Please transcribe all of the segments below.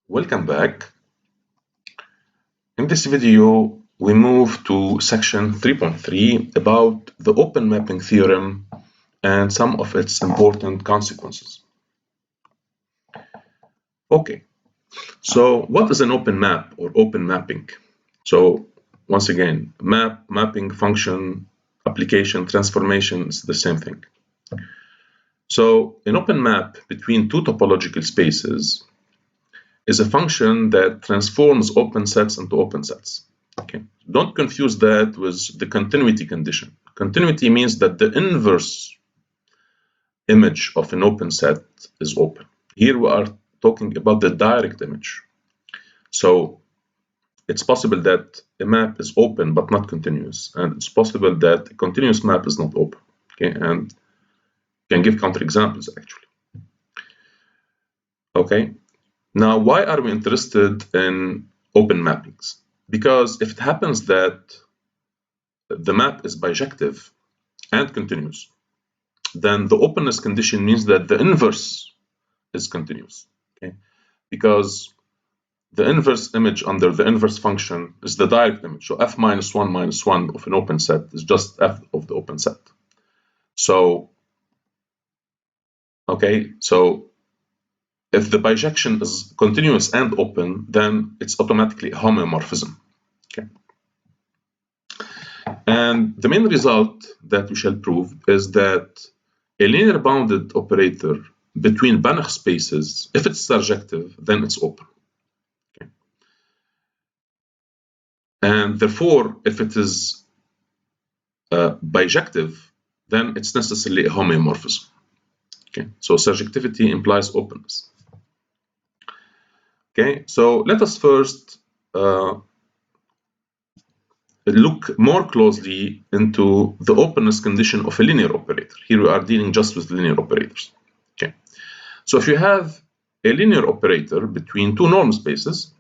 Welcome back. In this video, we move to section 3.3 about the open mapping theorem and some of its important consequences. Okay, so what is an open map or open mapping? So once again, mapping, function, application, transformation is the same thing. So an open map between two topological spaces is a function that transforms open sets into open sets. Okay. Don't confuse that with the continuity condition. Continuity means that the inverse image of an open set is open. Here we are talking about the direct image. So it's possible that a map is open but not continuous, and it's possible that a continuous map is not open. Okay, and can give counterexamples actually. Okay. Now, why are we interested in open mappings? Because if it happens that the map is bijective and continuous, then the openness condition means that the inverse is continuous. Okay? Because the inverse image under the inverse function is the direct image. So f minus 1 minus 1 of an open set is just f of the open set. So, okay, so if the bijection is continuous and open, then it's automatically a homeomorphism. Okay. And the main result that we shall prove is that a linear bounded operator between Banach spaces, if it's surjective, then it's open. Okay. And therefore, if it is bijective, then it's necessarily a homeomorphism. Okay. So surjectivity implies openness. Okay, so let us first look more closely into the openness condition of a linear operator. Here we are dealing just with linear operators. Okay, so if you have a linear operator between two norm spaces,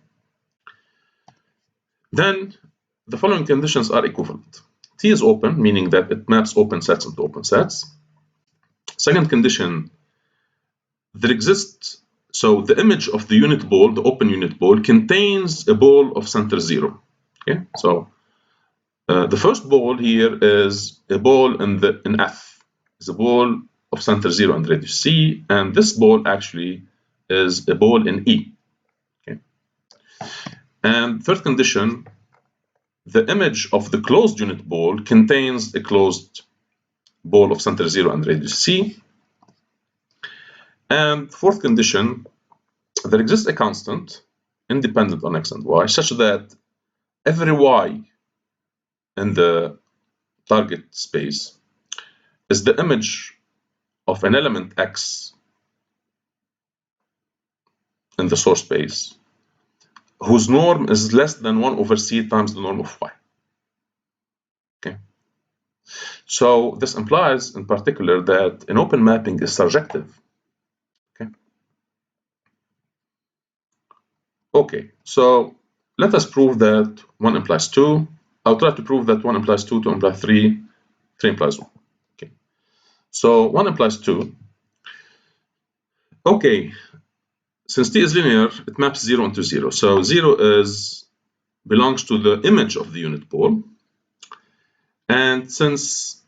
then the following conditions are equivalent. T is open, meaning that it maps open sets into open sets. Second condition, there exists. So the image of the unit ball, the open unit ball, contains a ball of center 0. Okay, so the first ball here is a ball in F. It's a ball of center 0 and radius C, and this ball actually is a ball in E. Okay, and third condition, the image of the closed unit ball contains a closed ball of center 0 and radius C. And fourth condition, there exists a constant independent on x and y such that every y in the target space is the image of an element x in the source space whose norm is less than 1 over c times the norm of y. Okay. So this implies in particular that an open mapping is surjective. Okay, so let us prove that 1 implies 2. I'll try to prove that 1 implies 2, 2 implies 3, 3 implies 1. Okay, so 1 implies 2. Okay, since T is linear, it maps 0 into 0. So 0 belongs to the image of the unit ball. And since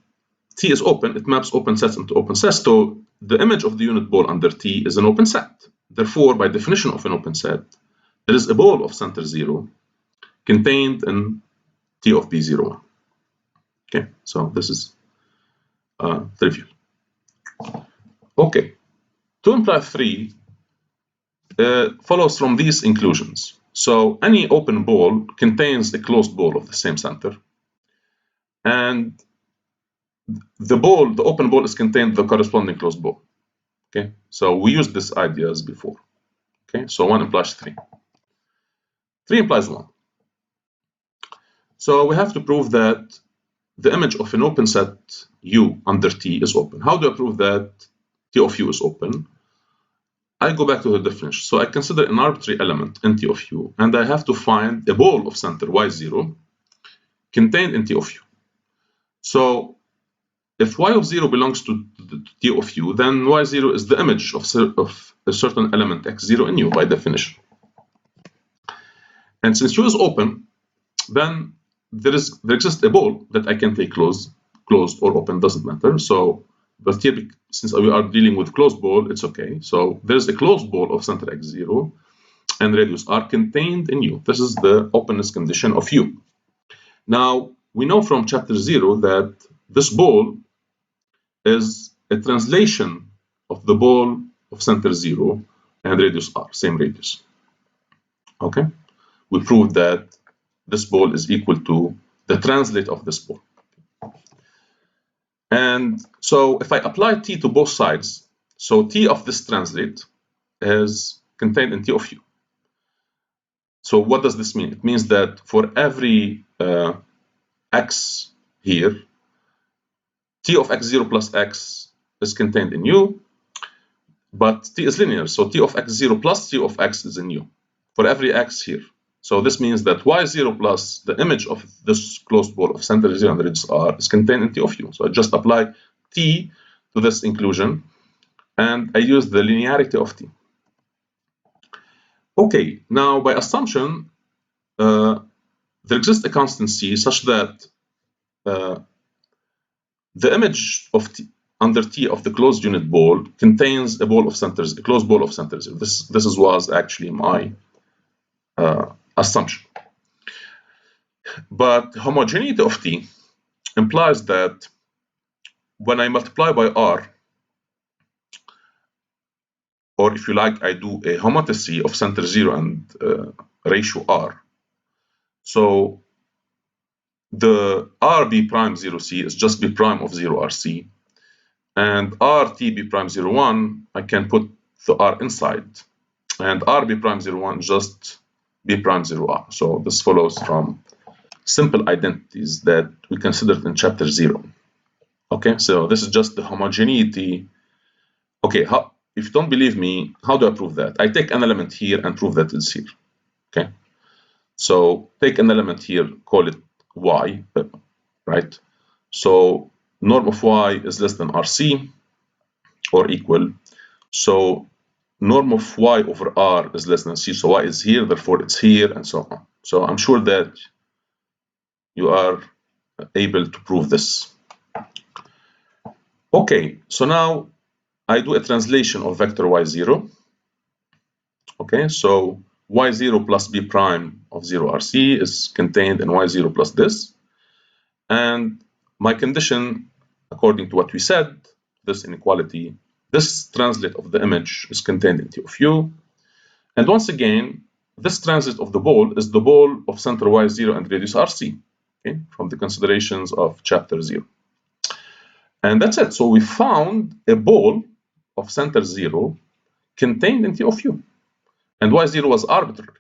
T is open, it maps open sets into open sets. So the image of the unit ball under T is an open set. Therefore, by definition of an open set, there is a ball of center 0 contained in T of B01. Okay, so this is trivial. Okay, 2 implies 3 follows from these inclusions. So any open ball contains a closed ball of the same center, and the open ball is contained in the corresponding closed ball. Okay, so we used this ideas before. Okay, so 1 implies 3. 3 implies 1. So we have to prove that the image of an open set U under T is open. How do I prove that T of U is open? I go back to the definition. So I consider an arbitrary element in T of U, and I have to find a ball of center Y0 contained in T of U. So if Y of 0 belongs to T of U, then Y0 is the image of a certain element X0 in U by definition. And since U is open, then there exists a ball that I can take closed or open, doesn't matter. So, but here, since we are dealing with closed ball, it's okay. So there's a closed ball of center x0 and radius r contained in U. This is the openness condition of U. Now, we know from chapter 0 that this ball is a translation of the ball of center 0 and radius r, same radius. Okay? We proved that this ball is equal to the translate of this ball. And so if I apply t to both sides, so t of this translate is contained in t of u. So what does this mean? It means that for every x here, t of x0 plus x is contained in u, but t is linear, so t of x0 plus t of x is in u for every x here. So this means that y0 plus the image of this closed ball of center 0 and radius r is contained in t of u. So I just apply t to this inclusion, and I use the linearity of t. Okay, now by assumption, there exists a constant c such that the image of t under t of the closed unit ball contains a closed ball of center 0. This was actually my assumption. But homogeneity of t implies that when I multiply by r, or if you like, I do a homotopy of center 0 and ratio r. So the rb prime 0c is just b prime of 0 rc, and rt b prime 01, I can put the r inside, and rb prime 01 just b prime 0r. So this follows from simple identities that we considered in chapter 0. Okay, so this is just the homogeneity. Okay, if you don't believe me, how do I prove that? I take an element here and prove that it's here. Okay, so take an element here, call it y, right? So norm of y is less than rc or equal. So norm of y over r is less than c, so y is here, therefore it's here, and so on. So I'm sure that you are able to prove this. Okay, so now I do a translation of vector y0. Okay, so y0 plus b prime of 0 rc is contained in y0 plus this. And my condition, according to what we said, this inequality, this translate of the image is contained in t of u. And once again, this translate of the ball is the ball of center y0 and radius rc, okay, from the considerations of chapter 0. And that's it. So we found a ball of center 0 contained in t of u. And y0 was arbitrary.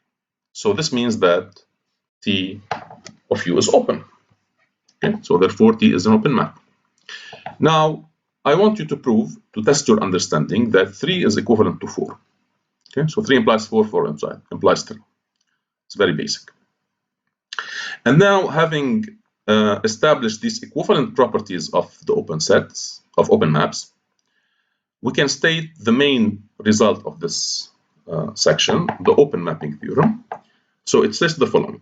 So this means that t of u is open. Okay? So therefore, t is an open map. Now, I want you to test your understanding that 3 is equivalent to 4. Okay? So 3 implies 4, 4 implies 3. It's very basic. And now, having established these equivalent properties of the open sets, of open maps, we can state the main result of this section, the open mapping theorem. So it says the following.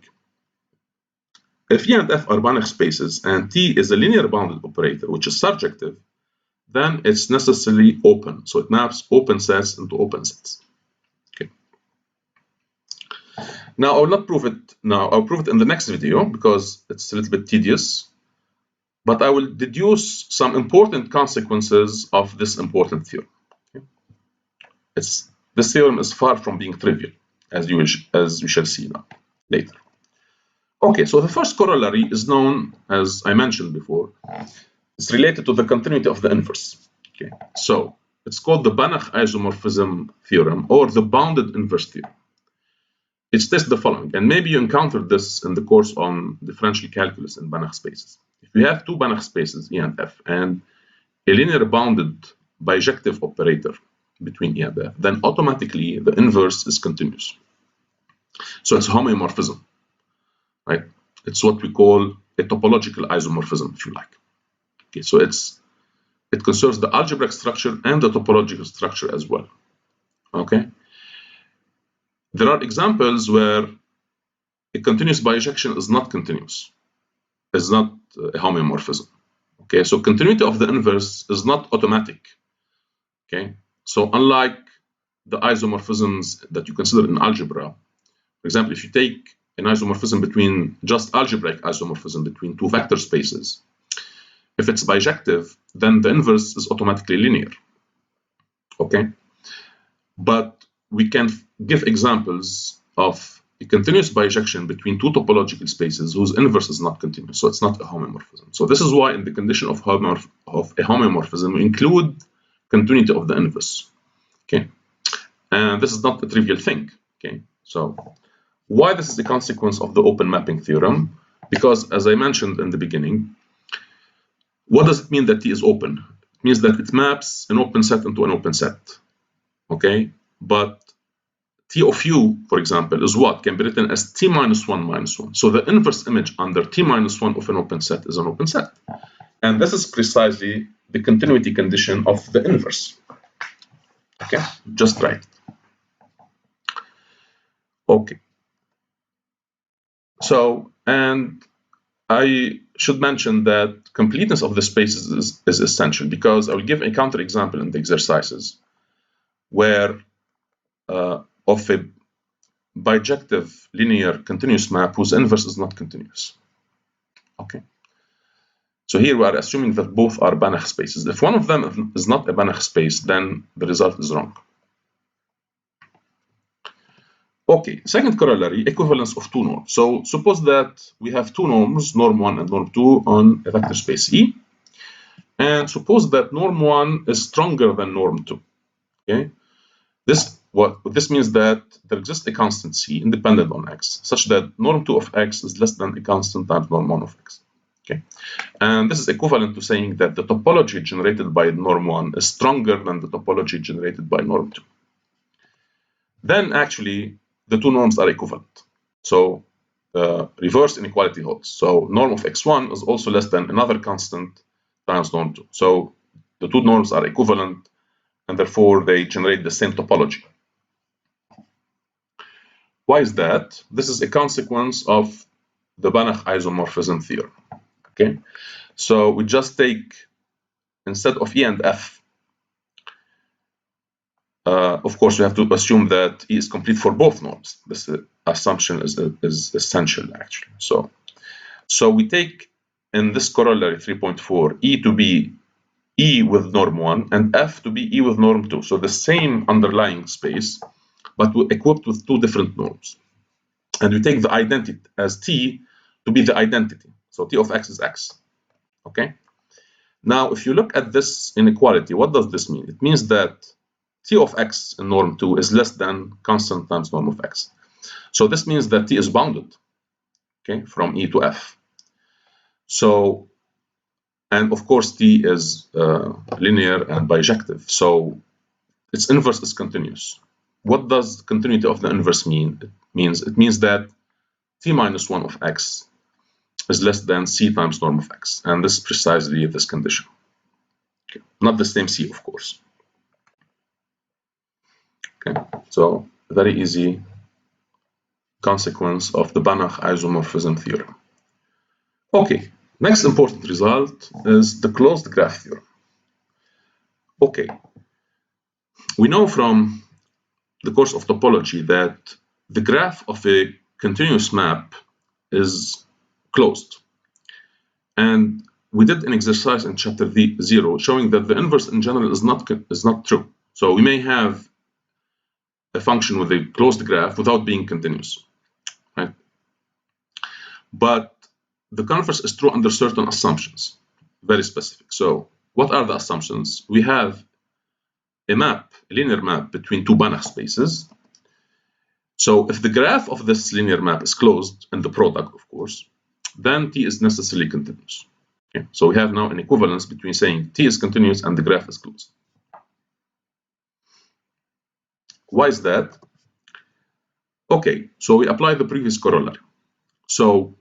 If E and F are Banach spaces and T is a linear bounded operator, which is surjective, then it's necessarily open. So it maps open sets into open sets. Okay. Now I will not prove it now. I'll prove it in the next video because it's a little bit tedious. But I will deduce some important consequences of this important theorem. Okay. This theorem is far from being trivial, as we shall see now later. Okay, so the first corollary is known, as I mentioned before, it's related to the continuity of the inverse. Okay, so it's called the Banach isomorphism theorem or the bounded inverse theorem. It states the following, and maybe you encountered this in the course on differential calculus in Banach spaces. If you have two Banach spaces, E and F, and a linear bounded bijective operator between E and F, then automatically the inverse is continuous. So it's homeomorphism. Right? It's what we call a topological isomorphism, if you like. Okay, so it concerns the algebraic structure and the topological structure as well. Okay. There are examples where a continuous bijection is not continuous. It's not a homeomorphism. Okay, so continuity of the inverse is not automatic. Okay, so unlike the isomorphisms that you consider in algebra, for example, if you take an isomorphism between just algebraic isomorphism between two vector spaces, if it's bijective, then the inverse is automatically linear. Okay, but we can give examples of a continuous bijection between two topological spaces whose inverse is not continuous, so it's not a homeomorphism. So this is why in the condition of a homeomorphism we include continuity of the inverse. Okay, and this is not a trivial thing. Okay, so why this is the consequence of the open mapping theorem? Because as I mentioned in the beginning, what does it mean that T is open? It means that it maps an open set into an open set. Okay, but T of u, for example, is what? Can be written as T minus 1 minus 1. So the inverse image under T minus 1 of an open set is an open set. And this is precisely the continuity condition of the inverse. Okay, just right. Okay. So, and I should mention that completeness of the spaces is essential, because I will give a counterexample in the exercises where of a bijective linear continuous map whose inverse is not continuous. Okay. So here we are assuming that both are Banach spaces. If one of them is not a Banach space, then the result is wrong. Okay, second corollary, equivalence of two norms. So suppose that we have two norms, norm 1 and norm 2, on a vector space E. And suppose that norm 1 is stronger than norm 2. Okay, this means that there exists a constant C independent on X, such that norm 2 of X is less than a constant times norm 1 of X. Okay, and this is equivalent to saying that the topology generated by norm 1 is stronger than the topology generated by norm 2. Then actually the two norms are equivalent. So reverse inequality holds. So norm of x1 is also less than another constant times norm 2. So the two norms are equivalent, and therefore they generate the same topology. Why is that? This is a consequence of the Banach isomorphism theorem. Okay, so we just take, instead of E and F, of course, we have to assume that E is complete for both norms. This assumption is essential, actually. So we take, in this corollary 3.4, E to be E with norm 1 and F to be E with norm 2. So the same underlying space, but equipped with two different norms. And we take the identity as T to be the identity. So T of X is X. Okay? Now, if you look at this inequality, what does this mean? It means that T of X in norm 2 is less than constant times norm of X. So this means that T is bounded, okay, from E to F. So, and of course, T is linear and bijective. So its inverse is continuous. What does continuity of the inverse mean? It means that T minus 1 of X is less than C times norm of X. And this is precisely this condition. Okay. Not the same C, of course. Okay, so very easy consequence of the Banach isomorphism theorem. Okay, next important result is the closed graph theorem. Okay, we know from the course of topology that the graph of a continuous map is closed. And we did an exercise in chapter 0 showing that the inverse in general is not true. So we may have a function with a closed graph without being continuous, right? But the converse is true under certain assumptions, very specific. So what are the assumptions? We have a map, a linear map between two Banach spaces. So if the graph of this linear map is closed, and the product, of course, then T is necessarily continuous. Okay? So we have now an equivalence between saying T is continuous and the graph is closed. Why is that? Okay, so we apply the previous corollary. So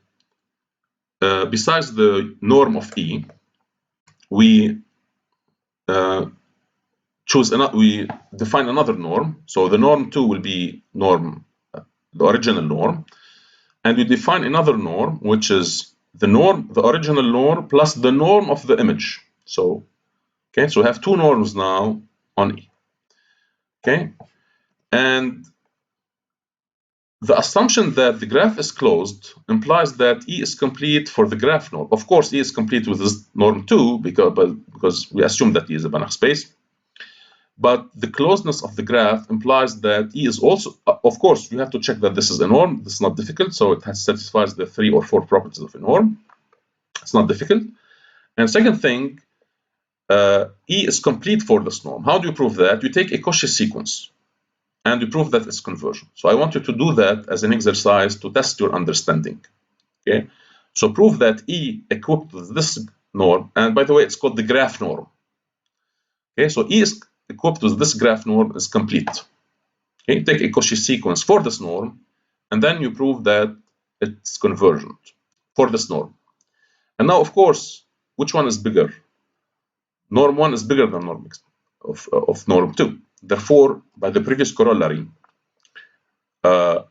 besides the norm of E, we we define another norm. So the norm 2 will be the original norm, and you define another norm, which is the norm, the original norm plus the norm of the image. So, okay, so we have two norms now on E. Okay, and the assumption that the graph is closed implies that E is complete for the graph norm. Of course, E is complete with this norm too, because we assume that E is a Banach space. But the closeness of the graph implies that E is also, of course, you have to check that this is a norm. This is not difficult, so it satisfies the 3 or 4 properties of a norm. It's not difficult. And second thing, E is complete for this norm. How do you prove that? You take a Cauchy sequence and you prove that it's conversion. So I want you to do that as an exercise to test your understanding. Okay, so prove that E equipped with this norm, and by the way, it's called the graph norm. Okay, so E is equipped with this graph norm is complete. Okay, take a Cauchy sequence for this norm, and then you prove that it's convergent for this norm. And now, of course, which one is bigger? Norm 1 is bigger than norm of norm 2. Therefore, by the previous corollary, there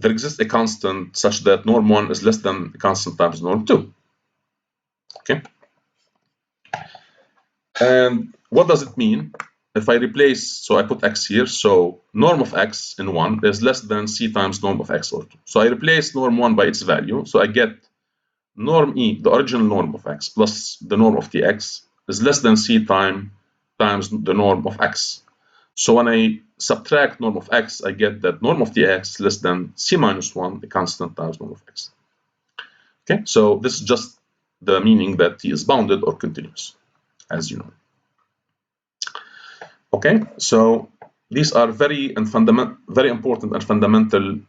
exists a constant such that norm 1 is less than a constant times norm 2. Okay? And what does it mean? If I replace, so I put x here, so norm of x in 1 is less than c times norm of x or 2. So I replace norm 1 by its value, so I get norm E, the original norm of x, plus the norm of tx is less than c times the norm of x. So when I subtract norm of x, I get that norm of tx is less than c minus 1, the constant times norm of x. Okay, so this is just the meaning that t is bounded or continuous, as you know. Okay, so these are very important and fundamental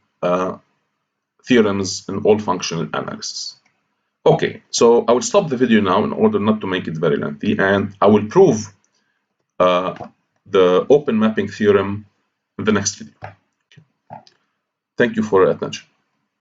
theorems in all functional analysis. Okay, so I will stop the video now in order not to make it very lengthy, and I will prove the open mapping theorem in the next video. Okay. Thank you for your attention.